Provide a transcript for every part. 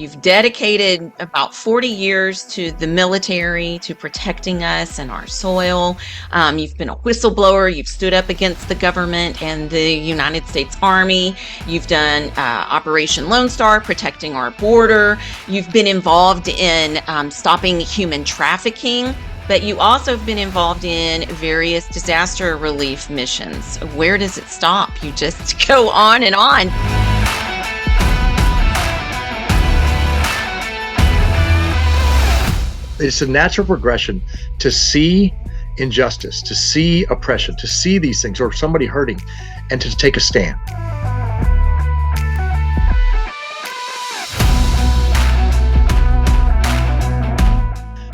You've dedicated about 40 years to the military, to protecting us and our soil. You've been a whistleblower. You've stood up against the government and the United States Army. You've done Operation Lone Star, protecting our border. You've been involved in stopping human trafficking. But you also have been involved in various disaster relief missions. Where does it stop? You just go on and on. It's a natural progression to see injustice, to see oppression, to see these things or somebody hurting, and to take a stand.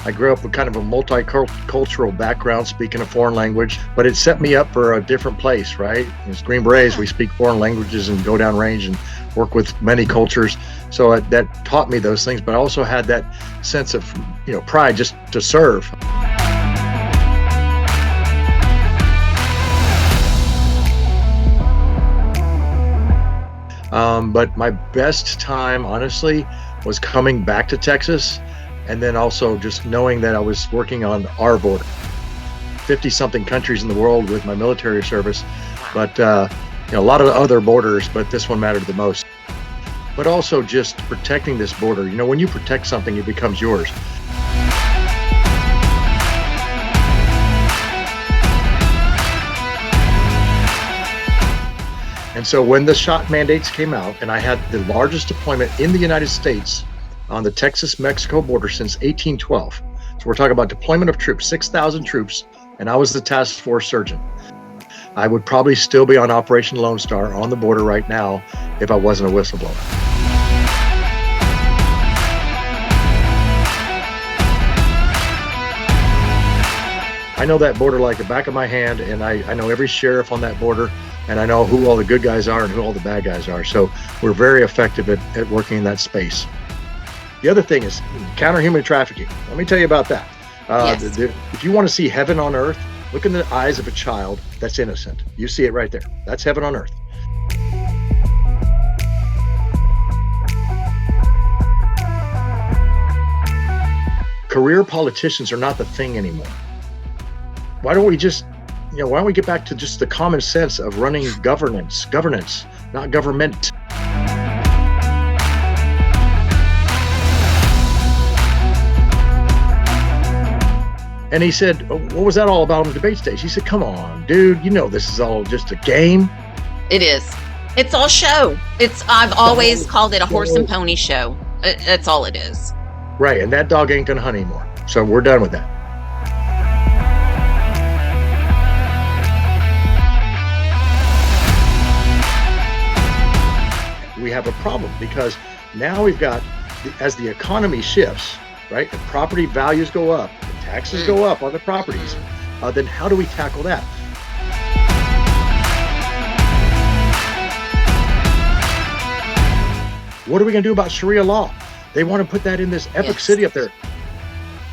I grew up with kind of a multicultural background, speaking a foreign language, but it set me up for a different place, right? As Green Berets, we speak foreign languages and go down range and work with many cultures. So that taught me those things, but I also had that sense of, pride just to serve. But my best time, honestly, was coming back to Texas. And then also just knowing that I was working on our border, 50-something countries in the world with my military service, but a lot of other borders, but this one mattered the most. But also just protecting this border. When you protect something, it becomes yours. And so when the shot mandates came out, and I had the largest deployment in the United States on the Texas-Mexico border since 1812. So we're talking about deployment of troops, 6,000 troops, and I was the task force surgeon. I would probably still be on Operation Lone Star on the border right now if I wasn't a whistleblower. I know that border like the back of my hand, and I know every sheriff on that border, and I know who all the good guys are and who all the bad guys are. So we're very effective at working in that space. The other thing is counter human trafficking. Let me tell you about that. Yes. If you want to see heaven on earth, look in the eyes of a child that's innocent. You see it right there. That's heaven on earth. Career politicians are not the thing anymore. Why don't we just, why don't we get back to just the common sense of running governance, not government. And he said, what was that all about on the debate stage? He said, come on, dude, this is all just a game. It is. It's all show. I've always called it a horse and pony show. That's all it is. Right, and that dog ain't gonna hunt anymore. So we're done with that. We have a problem because now we've got, as the economy shifts, right, and property values go up, and taxes go up on the properties, then how do we tackle that? What are we going to do about Sharia law? They want to put that in this epic city up there.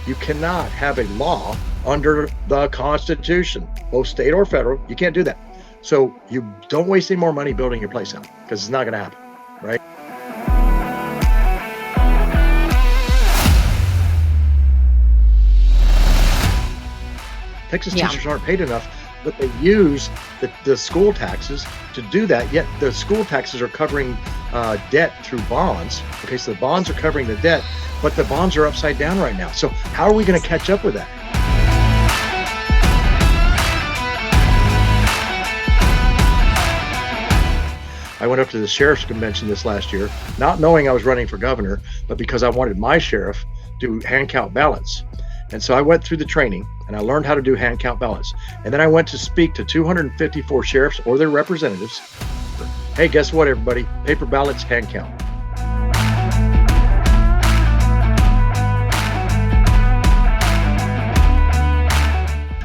You cannot have a law under the Constitution, both state or federal. You can't do that. So you don't waste any more money building your place out, because it's not going to happen, right? Texas teachers aren't paid enough, but they use the school taxes to do that. Yet the school taxes are covering debt through bonds. Okay, so the bonds are covering the debt, but the bonds are upside down right now. So how are we going to catch up with that? I went up to the sheriff's convention this last year, not knowing I was running for governor, but because I wanted my sheriff to hand count ballots. And so I went through the training and I learned how to do hand count ballots. And then I went to speak to 254 sheriffs or their representatives. Hey, guess what, everybody? Paper ballots, hand count.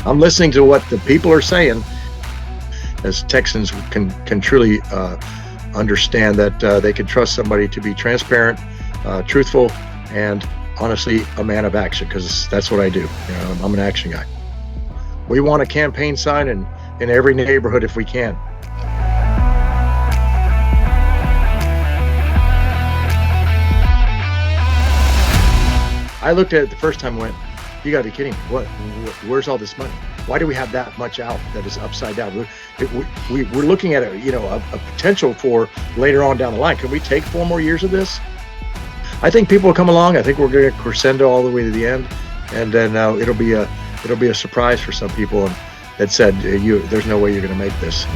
I'm listening to what the people are saying, as Texans can truly understand that they can trust somebody to be transparent, truthful, and honestly a man of action, because that's what I do. I'm an action guy. We want a campaign sign in every neighborhood if we can. I looked at it the first time and went, you got to be kidding me. Where's all this money? Why do we have that much out that is upside down? We're looking at a potential for later on down the line. Can we take 4 more years of this? I think people will come along. I think we're going to crescendo all the way to the end, and then it'll be a surprise for some people that said there's no way you're going to make this.